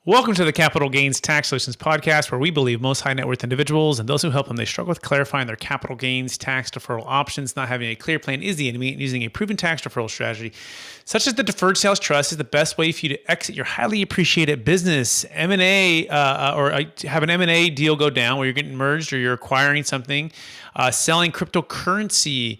Welcome to the Capital Gains Tax Solutions podcast, where we believe most high net worth individuals and those who help them, they struggle with clarifying their capital gains tax deferral options. Not having a clear plan is the enemy, and using a proven tax deferral strategy, such as the Deferred Sales Trust, is the best way for you to exit your highly appreciated business. M&A, or have an M&A deal go down where you're getting merged or you're acquiring something, selling cryptocurrency,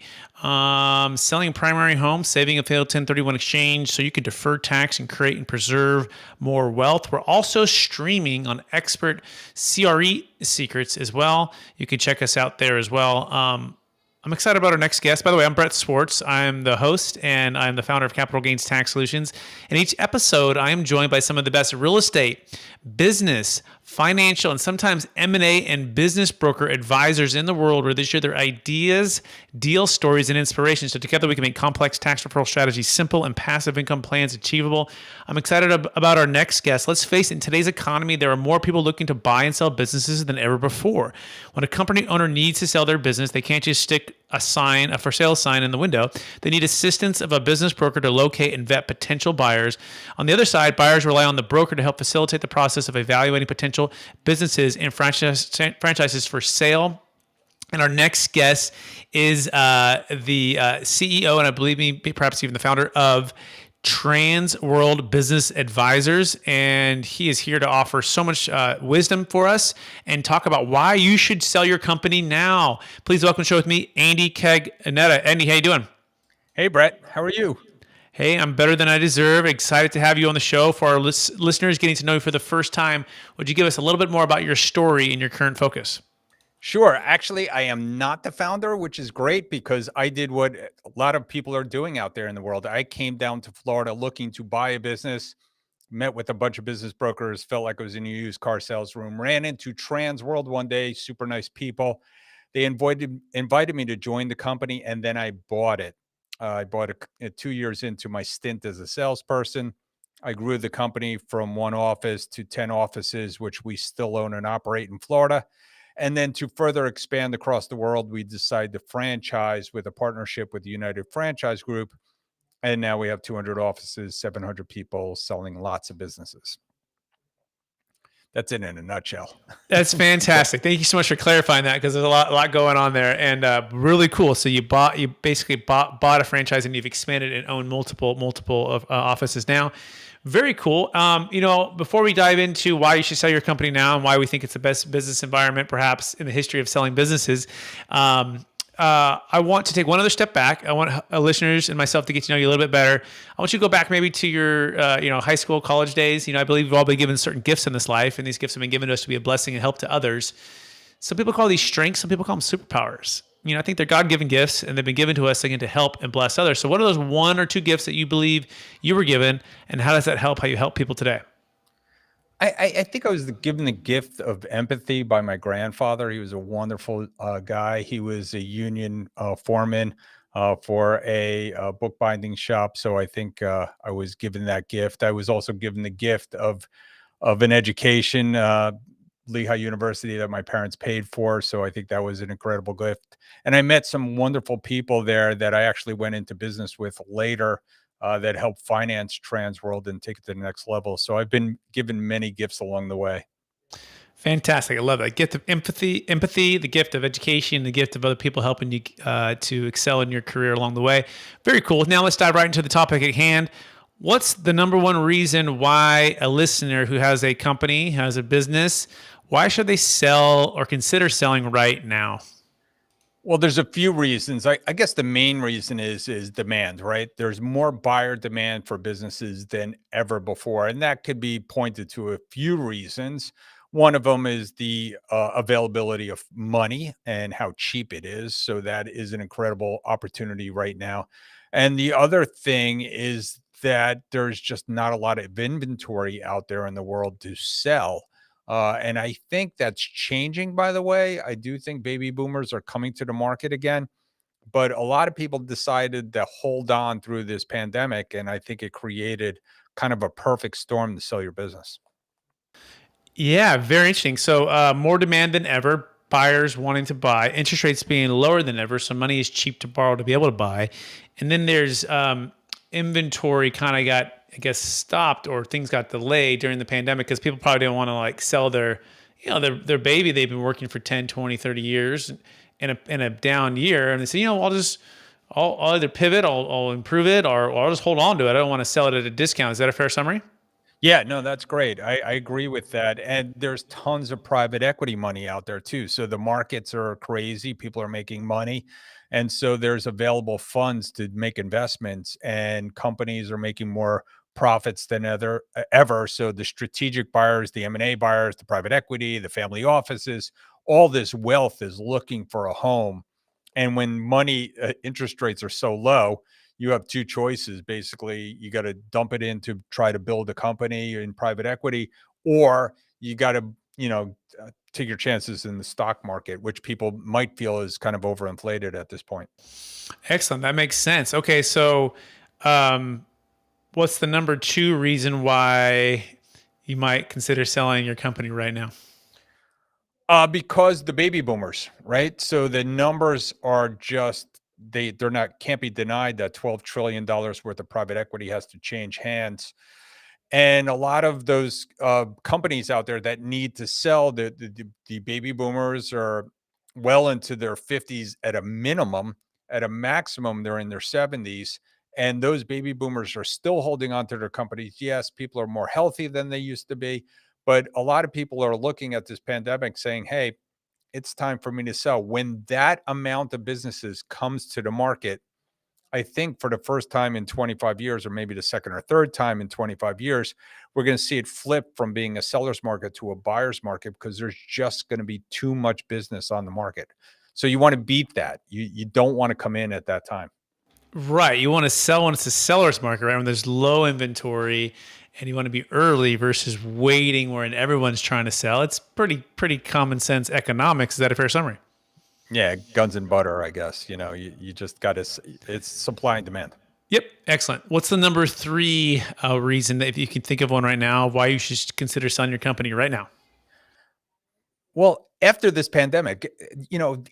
selling a primary home, saving a failed 1031 exchange so you can defer tax and create and preserve more wealth. We're also streaming on expert CRE secrets as well. You can check us out there as well. I'm excited about our next guest. By the way, I'm Brett Swarts. I'm the host and I'm the founder of Capital Gains Tax Solutions. In each episode, I am joined by some of the best real estate, business, financial, and sometimes M&A and business broker advisors in the world, where they share their ideas, deal stories, and inspirations. So together we can make complex tax deferral strategies simple and passive income plans achievable. I'm excited about our next guest. Let's face it, in today's economy, there are more people looking to buy and sell businesses than ever before. When a company owner needs to sell their business, they can't just stick a for sale sign in the window. They need assistance of a business broker to locate and vet potential buyers. On the other side, buyers rely on the broker to help facilitate the process of evaluating potential businesses and franchises for sale. And our next guest is the CEO, and I believe perhaps even the founder of Trans World Business Advisors, and he is here to offer so much wisdom for us and talk about why you should sell your company now. Please welcome to the show with me, Andy Cagnetta. Andy, how you doing? Hey, Brett. How are you? Hey, I'm better than I deserve. Excited to have you on the show. For our listeners getting to know you for the first time, would you give us a little bit more about your story and your current focus? Sure. Actually, I am not the founder, which is great because I did what a lot of people are doing out there in the world. I came down to Florida looking to buy a business, met with a bunch of business brokers, felt like I was in a used car sales room, ran into Trans World one day, super nice people. They invited me to join the company, and then I bought it. I bought it 2 years into my stint as a salesperson. I grew the company from one office to 10 offices, which we still own and operate in Florida. And then to further expand across the world, we decided to franchise with a partnership with the United Franchise Group. And now we have 200 offices, 700 people selling lots of businesses. That's it in a nutshell. That's fantastic. Thank you so much for clarifying that, because there's a lot going on there, and really cool. So you basically bought a franchise, and you've expanded and own multiple of offices now. Very cool. Before we dive into why you should sell your company now and why we think it's the best business environment, perhaps in the history of selling businesses, I want to take one other step back. I want listeners and myself to get to know you a little bit better. I want you to go back maybe to your, high school, college days. I believe we've all been given certain gifts in this life, and these gifts have been given to us to be a blessing and help to others. Some people call these strengths. Some people call them superpowers. I think they're God-given gifts, and they've been given to us again to help and bless others. So what are those one or two gifts that you believe you were given, and how does that help how you help people today? I think I was given the gift of empathy by my grandfather. He was a wonderful guy. He was a union foreman for a bookbinding shop. So I think I was given that gift. I was also given the gift of an education, Lehigh University, that my parents paid for. So I think that was an incredible gift. And I met some wonderful people there that I actually went into business with later, that helped finance Trans World and take it to the next level. So I've been given many gifts along the way. Fantastic. I love that. Gift of empathy, the gift of education, the gift of other people helping you to excel in your career along the way. Very cool. Now let's dive right into the topic at hand. What's the number one reason why a listener who has a company, has a business, why should they sell or consider selling right now? Well, there's a few reasons. I guess the main reason is demand, right? There's more buyer demand for businesses than ever before. And that could be pointed to a few reasons. One of them is the availability of money and how cheap it is. So that is an incredible opportunity right now. And the other thing is that there's just not a lot of inventory out there in the world to sell. And I think that's changing, by the way. I do think baby boomers are coming to the market again, but a lot of people decided to hold on through this pandemic, and I think it created kind of a perfect storm to sell your business. Yeah, very interesting. So, more demand than ever, buyers wanting to buy, interest rates being lower than ever, so money is cheap to borrow to be able to buy. And then there's inventory kind of got, I guess, stopped, or things got delayed during the pandemic because people probably didn't want to like sell their, their baby they've been working for 10, 20, 30 years in a down year. And they say, I'll either pivot, I'll improve it, or I'll just hold on to it. I don't want to sell it at a discount. Is that a fair summary? Yeah, no, that's great. I agree with that. And there's tons of private equity money out there too. So the markets are crazy. People are making money. And so there's available funds to make investments, and companies are making more profits than ever. So the strategic buyers, the M&A buyers, the private equity, the family offices, all this wealth is looking for a home. And when money interest rates are so low, you have two choices. Basically, you got to dump it in to try to build a company in private equity, or you got to, take your chances in the stock market, which people might feel is kind of overinflated at this point. Excellent. That makes sense. Okay, so um, what's the number two reason why you might consider selling your company right now? Because the baby boomers, right? So the numbers are just they're not can't be denied that $12 trillion worth of private equity has to change hands. And a lot of those companies out there that need to sell, the baby boomers are well into their 50s at a minimum. At a maximum, they're in their 70s. And those baby boomers are still holding on to their companies. Yes, people are more healthy than they used to be. But a lot of people are looking at this pandemic saying, hey, it's time for me to sell. When that amount of businesses comes to the market, I think for the first time in 25 years, or maybe the second or third time in 25 years, we're going to see it flip from being a seller's market to a buyer's market, because there's just going to be too much business on the market. So you want to beat that. You don't want to come in at that time. Right. You want to sell when it's a seller's market, right? When there's low inventory, and you want to be early versus waiting when everyone's trying to sell. It's pretty common sense economics. Is that a fair summary? Yeah, guns and butter, I guess. You just got to, it's supply and demand. Yep. Excellent. What's the number three reason that, if you can think of one right now, why you should consider selling your company right now? Well, after this pandemic,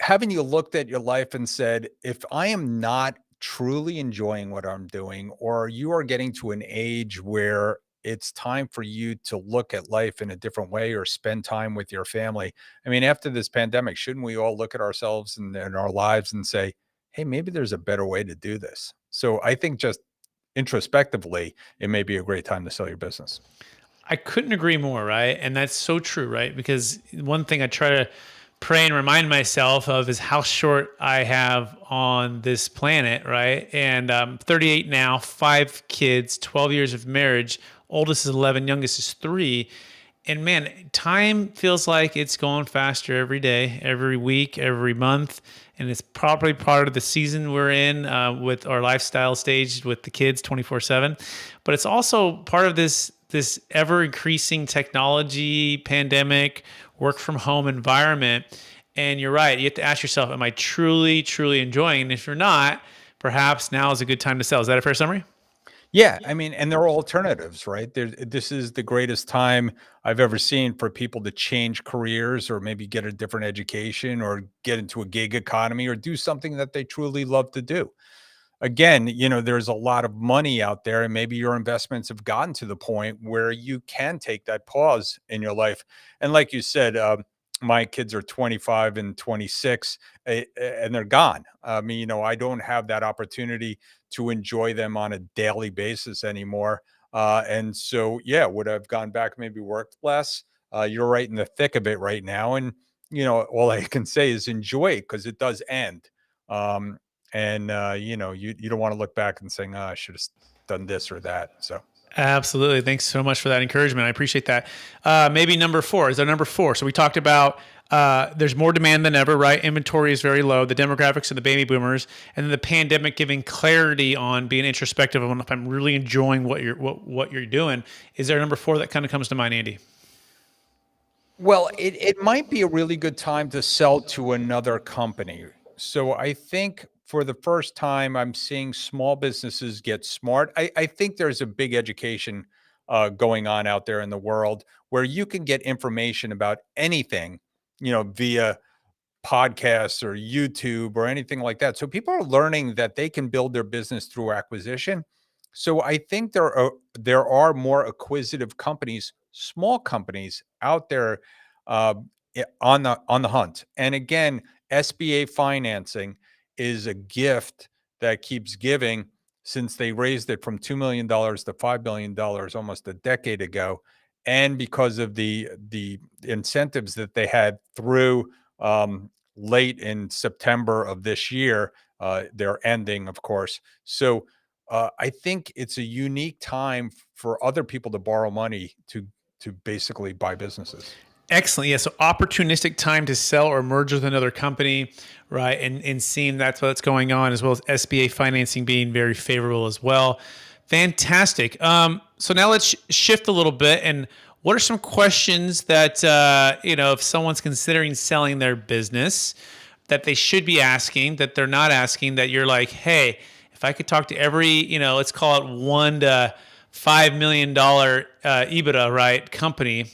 haven't you looked at your life and said, if I am not truly enjoying what I'm doing, or you are getting to an age where it's time for you to look at life in a different way or spend time with your family? I mean, after this pandemic, shouldn't we all look at ourselves and our lives and say, hey, maybe there's a better way to do this? So I think just introspectively, it may be a great time to sell your business. I couldn't agree more, right? And that's so true, right? Because one thing I try to pray and remind myself of is how short I have on this planet, right? And I'm 38 now, 5 kids, 12 years of marriage. Oldest is 11, youngest is 3. And man, time feels like it's going faster every day, every week, every month. And it's probably part of the season we're in with our lifestyle stage with the kids 24/7. But it's also part of this ever increasing technology, pandemic, work from home environment. And you're right. You have to ask yourself, am I truly, truly enjoying? And if you're not, perhaps now is a good time to sell. Is that a fair summary? Yeah, I mean, and there are alternatives, right? This is the greatest time I've ever seen for people to change careers, or maybe get a different education, or get into a gig economy, or do something that they truly love to do. Again, there's a lot of money out there, and maybe your investments have gotten to the point where you can take that pause in your life. And like you said, my kids are 25 and 26, and they're gone. I mean, I don't have that opportunity to enjoy them on a daily basis anymore. And so, yeah, would I've gone back, maybe worked less? You're right in the thick of it right now. And, all I can say is enjoy it, because it does end. Um, and you don't want to look back and saying, oh, I should have done this or that. So Absolutely. Thanks so much for that encouragement. I appreciate that. Maybe number four. Is there number four? So we talked about there's more demand than ever, right? Inventory is very low. The demographics of the baby boomers, and then the pandemic giving clarity on being introspective on if I'm really enjoying what you're doing. Is there a number four that kind of comes to mind, Andy? well, it might be a really good time to sell to another company. So I think for the first time, I'm seeing small businesses get smart. I think there's a big education going on out there in the world where you can get information about anything, via podcasts or YouTube or anything like that. So people are learning that they can build their business through acquisition. So I think there are more acquisitive companies, small companies out there uh, on the hunt. And again, SBA financing is a gift that keeps giving since they raised it from $2 million to $5 billion almost a decade ago, and because of the incentives that they had through late in September of this year. They're ending, of course. So I think it's a unique time for other people to borrow money to basically buy businesses. Excellent. Yeah. So opportunistic time to sell or merge with another company, right? And seeing that's what's going on, as well as SBA financing being very favorable as well. Fantastic. So now let's shift a little bit. And what are some questions that, if someone's considering selling their business, that they should be asking, that they're not asking, that you're like, hey, if I could talk to every, let's call it $1 to $5 million EBITDA, right, company,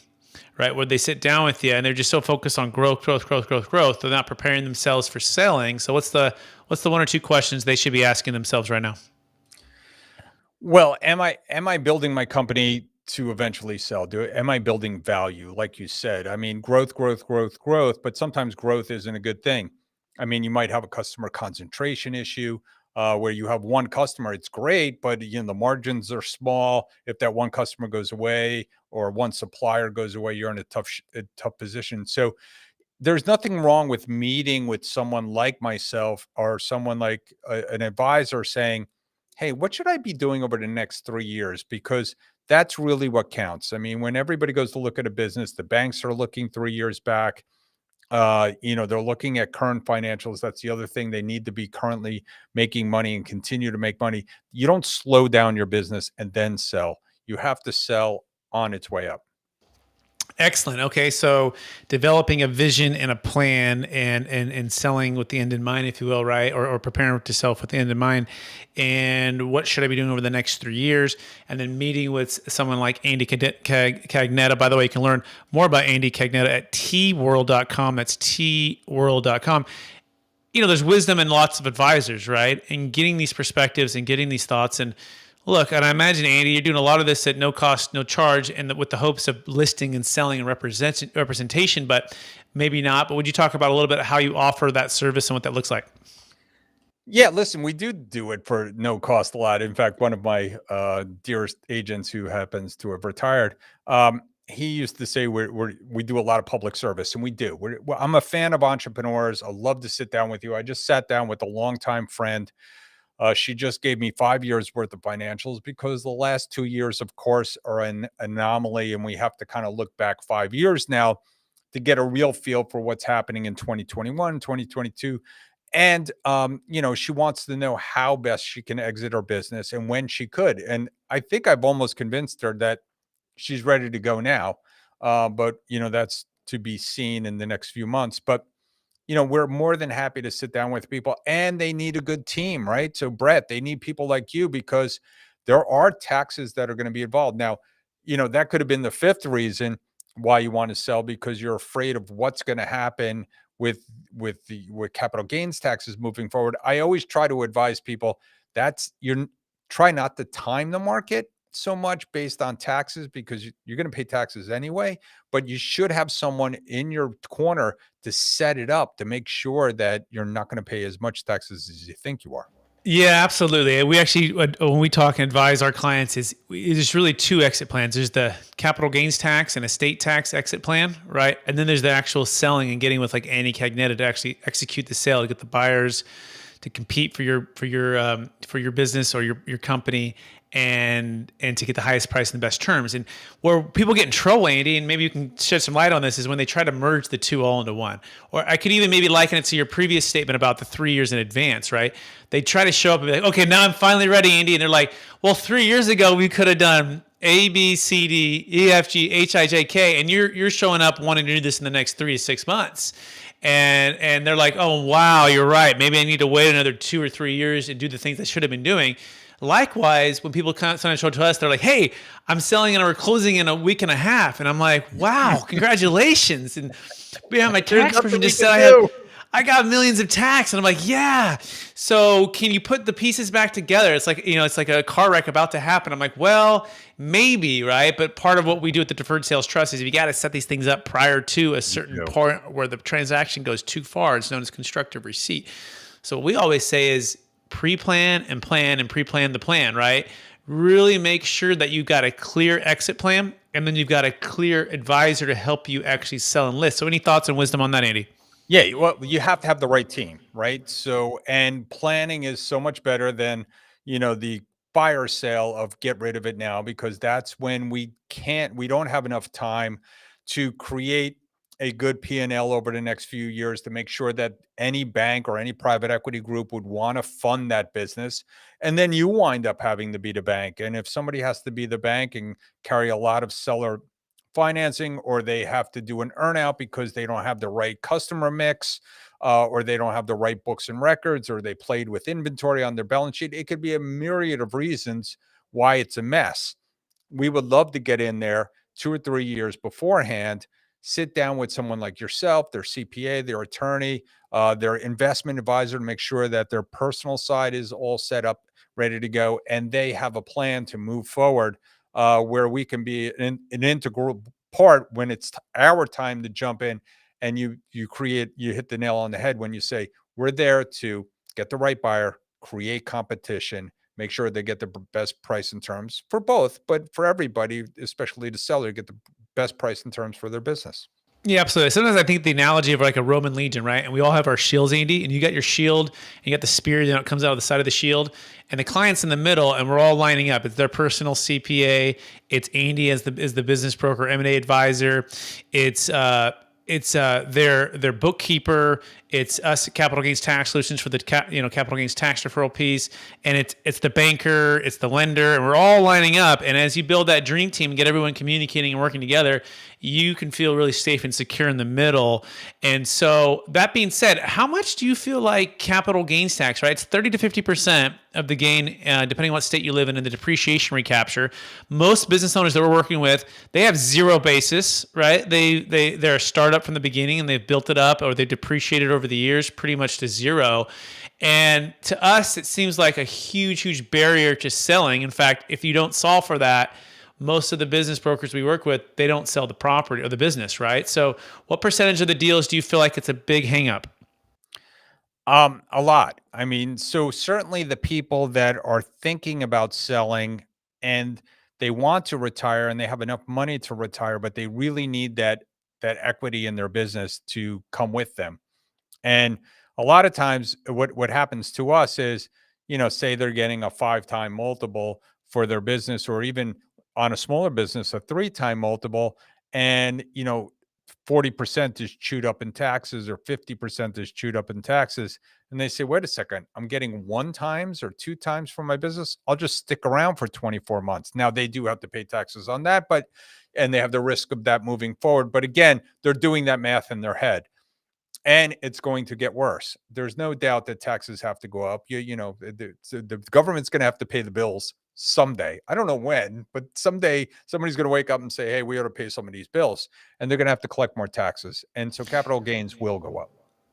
right, where they sit down with you and they're just so focused on growth, they're not preparing themselves for selling. So what's the one or two questions they should be asking themselves right now? Well, am I building my company to eventually sell? Am I building value? Like you said, I mean, growth, but sometimes growth isn't a good thing. I mean, you might have a customer concentration issue where you have one customer. It's great, but the margins are small. If that one customer goes away or one supplier goes away, you're in a tough position. So there's nothing wrong with meeting with someone like myself or someone like an advisor saying, hey, what should I be doing over the next 3 years? Because that's really what counts. I mean, when everybody goes to look at a business, the banks are looking 3 years back. They're looking at current financials. That's the other thing. They need to be currently making money and continue to make money. You don't slow down your business and then sell. You have to sell on its way up. Excellent. Okay, so developing a vision and a plan, and selling with the end in mind, if you will, right? Or preparing to sell with the end in mind. And what should I be doing over the next 3 years? And then meeting with someone like Andy Cagnetta. By the way, you can learn more about Andy Cagnetta at tworld.com. That's tworld.com. There's wisdom in lots of advisors, right? And getting these perspectives and getting these thoughts. And look, and I imagine, Andy, you're doing a lot of this at no cost, no charge, and with the hopes of listing and selling and representation, but maybe not. But would you talk about a little bit how you offer that service and what that looks like? Yeah, listen, we do it for no cost a lot. In fact, one of my dearest agents who happens to have retired, he used to say we do a lot of public service, and we do. I'm a fan of entrepreneurs. I love to sit down with you. I just sat down with a longtime friend. She just gave me 5 years worth of financials because the last 2 years, of course, are an anomaly. And we have to kind of look back 5 years now to get a real feel for what's happening in 2021, 2022. And, she wants to know how best she can exit her business and when she could. And I think I've almost convinced her that she's ready to go now. But, that's to be seen in the next few months. But we're more than happy to sit down with people, and they need a good team, right? So, Brett, they need people like you because there are taxes that are going to be involved. Now, that could have been the fifth reason why you want to sell, because you're afraid of what's going to happen with capital gains taxes moving forward. I always try to advise people try not to time the market so much based on taxes, because you're going to pay taxes anyway, but you should have someone in your corner to set it up to make sure that you're not going to pay as much taxes as you think you are. Yeah, absolutely. We actually, when we talk and advise our clients, there's really two exit plans. There's the capital gains tax and estate tax exit plan, right? And then there's the actual selling and getting with like Andy Cagnetta to actually execute the sale, to get the buyers to compete for your business or your company, and to get the highest price and the best terms. And where people get in trouble, Andy, and maybe you can shed some light on this, is when they try to merge the two all into one. Or I could even maybe liken it to your previous statement about the 3 years in advance, right? They try to show up and be like, okay, now I'm finally ready, Andy. And they're like, well, 3 years ago, we could have done A, B, C, D, E, F, G, H, I, J, K. And you're showing up wanting to do this in the next 3 to 6 months. and they're like, oh wow, you're right. Maybe I need to wait another 2 or 3 years and do the things I should have been doing. Likewise, when people sometimes show to us, they're like, hey, I'm selling and we're closing in a week and a half. And I'm like, wow, congratulations. And yeah, my There's tax nothing person we just can said do. I got millions of tax. And I'm like, yeah. So can you put the pieces back together? It's like, it's like a car wreck about to happen. I'm like, well, maybe, right? But part of what we do at the Deferred Sales Trust is you got to set these things up prior to a certain point where the transaction goes too far. It's known as constructive receipt. So what we always say is pre-plan and plan and pre-plan the plan, right? Really make sure that you've got a clear exit plan and then you've got a clear advisor to help you actually sell and list. So any thoughts and wisdom on that, Andy? Yeah, well, you have to have the right team, right? So, and planning is so much better than, the fire sale of get rid of it now, because that's when we don't have enough time to create a good P&L over the next few years to make sure that any bank or any private equity group would want to fund that business. And then you wind up having to be the bank. And if somebody has to be the bank and carry a lot of seller financing, or they have to do an earnout because they don't have the right customer mix, or they don't have the right books and records, or they played with inventory on their balance sheet. It could be a myriad of reasons why it's a mess. We would love to get in there 2 or 3 years beforehand, sit down with someone like yourself, their CPA, their attorney, their investment advisor, to make sure that their personal side is all set up, ready to go, and they have a plan to move forward, where we can be an integral part when it's our time to jump in. And you hit the nail on the head when you say we're there to get the right buyer, create competition, make sure they get the best price and terms for both, but for everybody, especially the seller, get the best price and terms for their business. Yeah, absolutely. Sometimes I think the analogy of like a Roman legion, right? And we all have our shields, Andy, and you got your shield and you got the spear, it comes out of the side of the shield, and the client's in the middle, and we're all lining up. It's their personal CPA. It's Andy as the business broker, M&A advisor. It's their bookkeeper. It's us at Capital Gains Tax Solutions for the capital gains tax deferral piece, and it's the banker, it's the lender, and we're all lining up. And as you build that dream team and get everyone communicating and working together, you can feel really safe and secure in the middle. And so that being said, how much do you feel like capital gains tax, right? It's 30 to 50% of the gain, depending on what state you live in the depreciation recapture. Most business owners that we're working with, they have zero basis, right? They're a startup from the beginning and they've built it up, or they depreciated over the years pretty much to zero. And to us, it seems like a huge, huge barrier to selling. In fact, if you don't solve for that, most of the business brokers we work with, they don't sell the property or the business, right? So what percentage of the deals do you feel like it's a big hang up? A lot. I mean, so certainly the people that are thinking about selling and they want to retire and they have enough money to retire, but they really need that equity in their business to come with them. And a lot of times what happens to us is, say they're getting a 5-time multiple for their business, or even on a smaller business, a 3-time multiple, and 40% is chewed up in taxes, or 50% is chewed up in taxes. And they say, wait a second, I'm getting 1 times or 2 times for my business. I'll just stick around for 24 months. Now they do have to pay taxes on that, and they have the risk of that moving forward. But again, they're doing that math in their head. And it's going to get worse. There's no doubt that taxes have to go up. The government's going to have to pay the bills someday. I don't know when, but someday somebody's going to wake up and say, hey, we ought to pay some of these bills. And they're going to have to collect more taxes. And so capital gains will go up.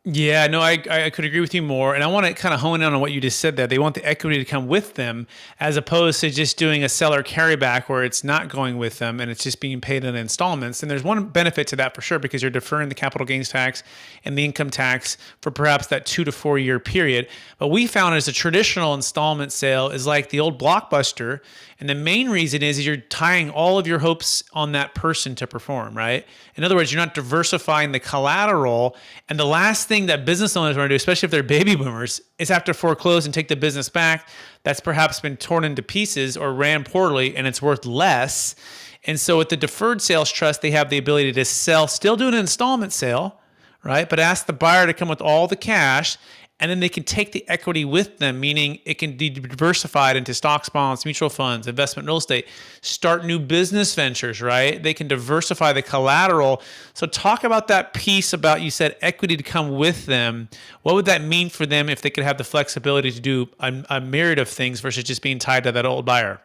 Yeah, no, I could agree with you more. And I want to kind of hone in on what you just said there. They want the equity to come with them, as opposed to just doing a seller carryback where it's not going with them and it's just being paid in installments. And there's one benefit to that for sure, because you're deferring the capital gains tax and the income tax for perhaps that 2 to 4 year period. But we found as a traditional installment sale is like the old Blockbuster. And the main reason is you're tying all of your hopes on that person to perform, right? In other words, you're not diversifying the collateral. And the last thing that business owners want to do, especially if they're baby boomers, is have to foreclose and take the business back that's perhaps been torn into pieces or ran poorly and it's worth less. And so with the Deferred Sales Trust, they have the ability to sell, still do an installment sale, right? But ask the buyer to come with all the cash, and then they can take the equity with them, meaning it can be diversified into stocks, bonds, mutual funds, investment real estate, start new business ventures, right? They can diversify the collateral. So talk about that piece about, you said equity to come with them. What would that mean for them if they could have the flexibility to do a myriad of things versus just being tied to that old buyer?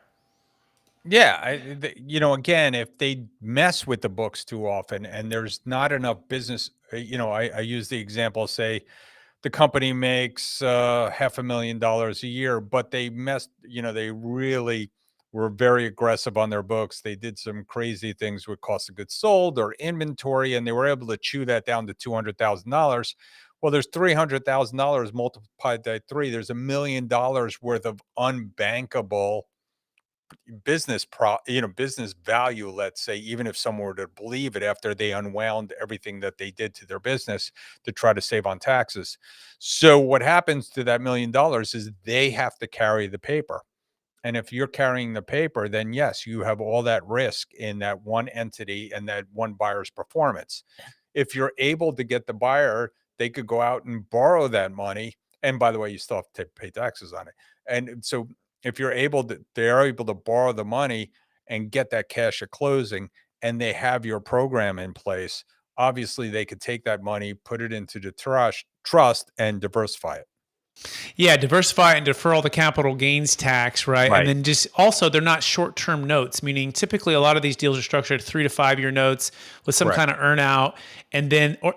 Yeah, again, if they mess with the books too often and there's not enough business, I use the example, say the company makes $500,000 a year, but they really were very aggressive on their books. They did some crazy things with cost of goods sold or inventory, and they were able to chew that down to $200,000. Well, there's $300,000 multiplied by three. There's $1 million worth of unbankable business value, let's say, even if someone were to believe it after they unwound everything that they did to their business to try to save on taxes. So what happens to that $1 million is they have to carry the paper. And if you're carrying the paper, then yes, you have all that risk in that one entity and that one buyer's performance. If you're able to get the buyer, they could go out and borrow that money. And by the way, you still have to pay taxes on it. And so if they're able to borrow the money and get that cash at closing, and they have your program in place, obviously they could take that money, put it into the trust and diversify it. Yeah, diversify and defer all the capital gains tax, right? And Right. then just also, they're not short-term notes, meaning typically a lot of these deals are structured 3 to 5 year notes with some Correct. kind of earn-out, and then or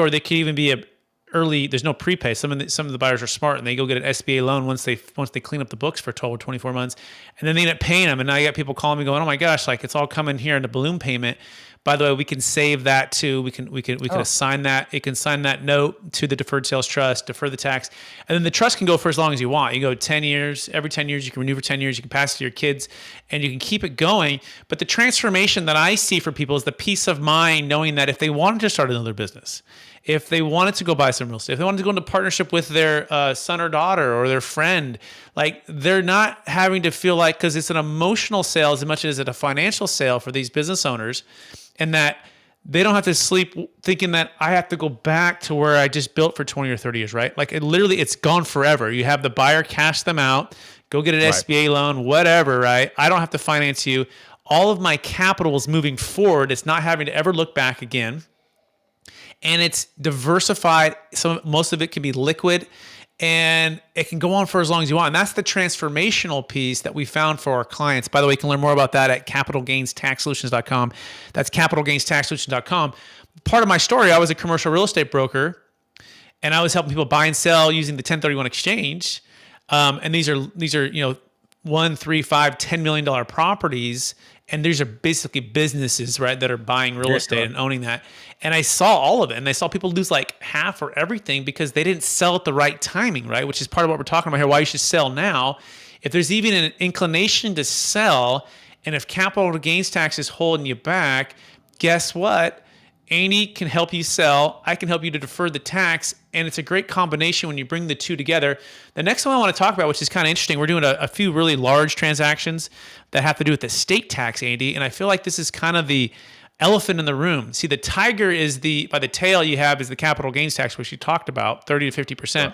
they could even be a early. There's no prepay. Some of the buyers are smart and they go get an SBA loan once they clean up the books for 12 or 24 months, and then they end up paying them. And now you got people calling me going, "Oh my gosh, like it's all coming here in the balloon payment." By the way, we can save that too. We can assign that. It can sign that note to the deferred sales trust, defer the tax, and then the trust can go for as long as you want. You go 10 years. Every 10 years, you can renew for 10 years. You can pass it to your kids, and you can keep it going. But the transformation that I see for people is the peace of mind knowing that if they wanted to start another business, if they wanted to go buy some real estate, if they wanted to go into partnership with their son or daughter or their friend, like they're not having to feel like, because it's an emotional sale as much as it's a financial sale for these business owners, and that they don't have to sleep thinking that I have to go back to where I just built for 20 or 30 years, right? Like it's gone forever. You have the buyer cash them out, go get an Right. SBA loan, whatever, right? I don't have to finance you. All of my capital is moving forward. It's not having to ever look back again. And it's diversified. So most of it can be liquid and it can go on for as long as you want. And that's the transformational piece that we found for our clients. By the way, you can learn more about that at capitalgainstaxsolutions.com. That's capitalgainstaxsolutions.com. Part of my story, I was a commercial real estate broker and I was helping people buy and sell using the 1031 exchange. And these are, $1, $3, $5, $10 million properties. And these are basically businesses, right, that are buying real estate and owning that. And I saw all of it. And I saw people lose like half or everything because they didn't sell at the right timing, right? Which is part of what we're talking about here, why you should sell now. If there's even an inclination to sell, and if capital gains tax is holding you back, guess what? Andy can help you sell. I can help you to defer the tax. And it's a great combination when you bring the two together. The next one I want to talk about, which is kind of interesting, we're doing a few really large transactions that have to do with the state tax, Andy. And I feel like this is kind of the elephant in the room. See, the tiger is by the tail you have is the capital gains tax, which you talked about, 30 to 50%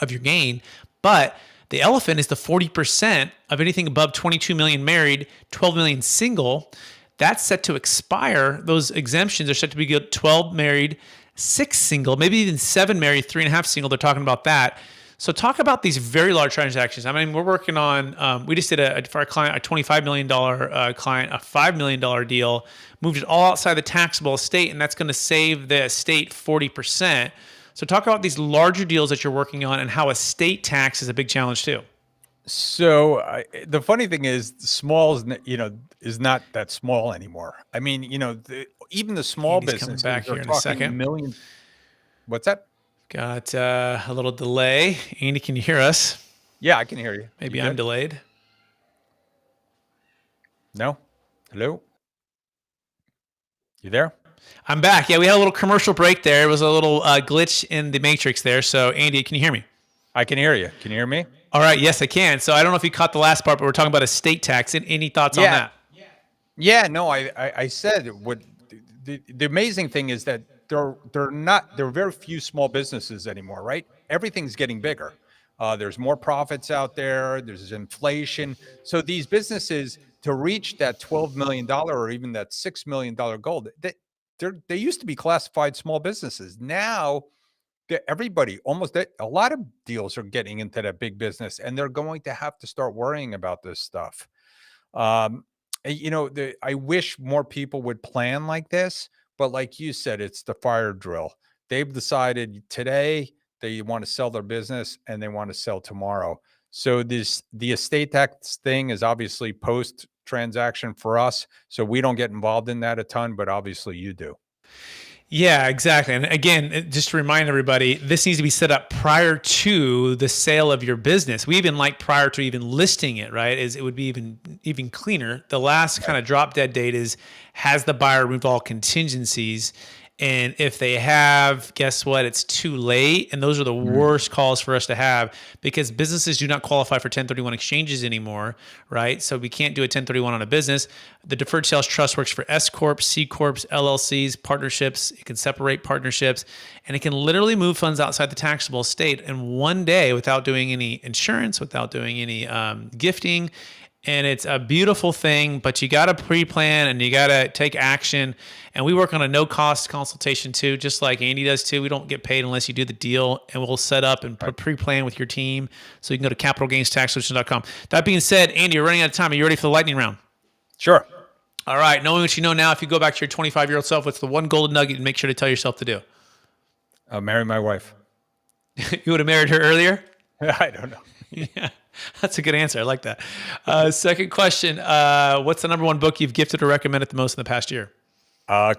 of your gain. But the elephant is the 40% of anything above 22 million married, 12 million single. That's set to expire. Those exemptions are set to be good 12 married, 6 single, maybe even 7 married, 3.5 single. They're talking about that. So talk about these very large transactions. I mean, we're working on, we just did for our client, a $25 million client, a $5 million deal, moved it all outside the taxable estate, and that's going to save the estate 40%. So talk about these larger deals that you're working on and how estate tax is a big challenge too. So the funny thing is, small is not that small anymore. I mean, even the small Andy's coming businesses back are here in a talking second. millions. What's that? Got a little delay. Andy, can you hear us? Yeah, I can hear you. Maybe You I'm good? delayed. No? Hello? You there? I'm back. Yeah, we had a little commercial break there. It was a little glitch in the matrix there. So, Andy, can you hear me? I can hear you. Can you hear me? All right. Yes, I can. So I don't know if you caught the last part, but we're talking about estate tax. Any thoughts on that? Yeah, no, I said what the amazing thing is that there are very few small businesses anymore, right? everything's getting bigger. There's more profits out there. There's inflation. So these businesses, to reach that $12 million or even that $6 million goal, they used to be classified small businesses. Now, everybody, a lot of deals are getting into that big business, and they're going to have to start worrying about this stuff. I wish more people would plan like this, but like you said, it's the fire drill. They've decided today they want to sell their business and they want to sell tomorrow. So the estate tax thing is obviously post transaction for us. So we don't get involved in that a ton, but obviously you do. Yeah, exactly. And again, just to remind everybody, this needs to be set up prior to the sale of your business. We even like prior to even listing it, right? It would be even cleaner. The last kind of drop dead date is, has the buyer removed all contingencies? And if they have, guess what? It's too late. And those are the worst calls for us to have, because businesses do not qualify for 1031 exchanges anymore, right? So we can't do a 1031 on a business. The Deferred Sales Trust works for S Corps, C Corps, LLCs, partnerships. It can separate partnerships, and it can literally move funds outside the taxable estate in one day without doing any insurance, without doing any gifting. And it's a beautiful thing, but you got to pre-plan and you got to take action. And we work on a no-cost consultation too, just like Andy does too. We don't get paid unless you do the deal, and we'll set up and pre-plan with your team. So you can go to capitalgainstaxsolutions.com. That being said, Andy, you're running out of time. Are you ready for the lightning round? Sure. All right. Knowing what you know now, if you go back to your 25-year-old self, what's the one golden nugget and make sure to tell yourself to do? I'll marry my wife. You would have married her earlier? I don't know. Yeah. That's a good answer. I like that. Second question. What's the number one book you've gifted or recommended the most in the past year?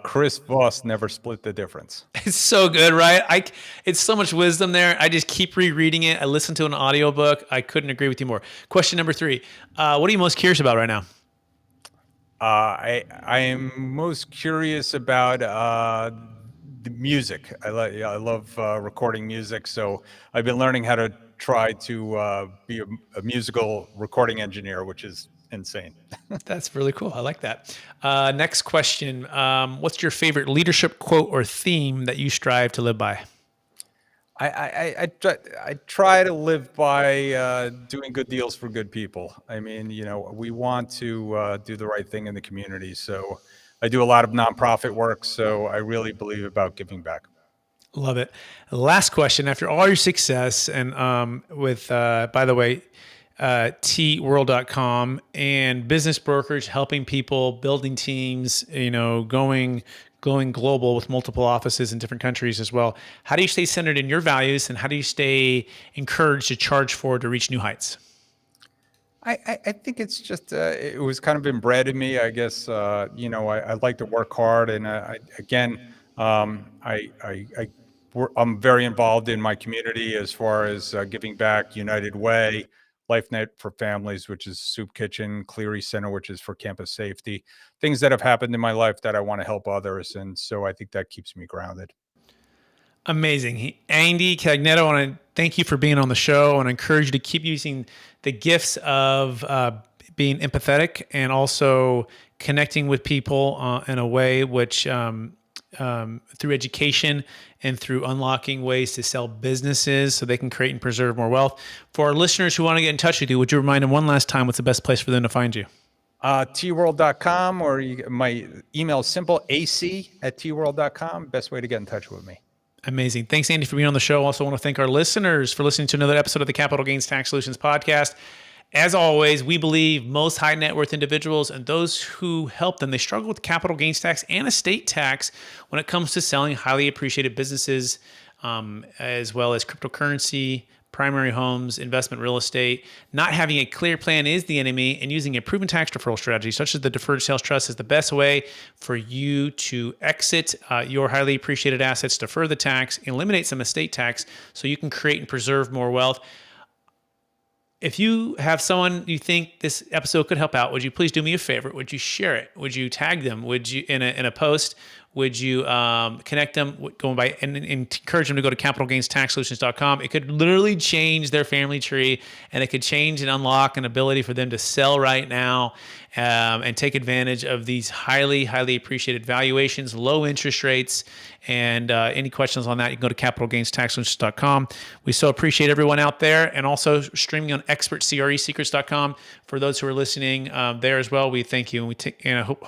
Chris Voss, Never Split the Difference. It's so good, right? It's so much wisdom there. I just keep rereading it. I listened to an audiobook. I couldn't agree with you more. Question number 3. What are you most curious about right now? I am most curious about the music. I love recording music. So I've been learning how to try to be a musical recording engineer, which is insane. That's really cool. I like that. Next question. What's your favorite leadership quote or theme that you strive to live by? I try to live by doing good deals for good people. I mean, we want to do the right thing in the community. So I do a lot of nonprofit work. So I really believe about giving back. Love it. Last question. After all your success and with, by the way, tworld.com and business brokerage, helping people, building teams, going global with multiple offices in different countries as well. How do you stay centered in your values, and how do you stay encouraged to charge forward to reach new heights? I think it's just it was kind of inbred in me. I guess I like to work hard, and I'm very involved in my community as far as giving back. United Way, LifeNet for Families, which is Soup Kitchen, Cleary Center, which is for campus safety. Things that have happened in my life that I want to help others, and so I think that keeps me grounded. Amazing. Andy Cagnetta, I want to thank you for being on the show, and encourage you to keep using the gifts of being empathetic and also connecting with people in a way which through education and through unlocking ways to sell businesses so they can create and preserve more wealth. For our listeners who want to get in touch with you, would you remind them one last time what's the best place for them to find you? tworld.com, or my email is simple, ac@tworld.com. Best way to get in touch with me. Amazing. Thanks, Andy, for being on the show. Also want to thank our listeners for listening to another episode of the Capital Gains Tax Solutions podcast. As always, we believe most high net worth individuals and those who help them, they struggle with capital gains tax and estate tax when it comes to selling highly appreciated businesses, as well as cryptocurrency, primary homes, investment real estate. Not having a clear plan is the enemy, and using a proven tax deferral strategy such as the Deferred Sales Trust is the best way for you to exit your highly appreciated assets, defer the tax, eliminate some estate tax so you can create and preserve more wealth. If you have someone you think this episode could help out, would you please do me a favor? Would you share it? Would you tag them? Would you in a post? would you connect them going by and encourage them to go to capitalgainstaxsolutions.com? It could literally change their family tree, and it could change and unlock an ability for them to sell right now and take advantage of these highly, highly appreciated valuations, low interest rates. And any questions on that, you can go to capitalgainstaxsolutions.com. We so appreciate everyone out there, and also streaming on expertcresecrets.com. For those who are listening there as well, we thank you, and we hope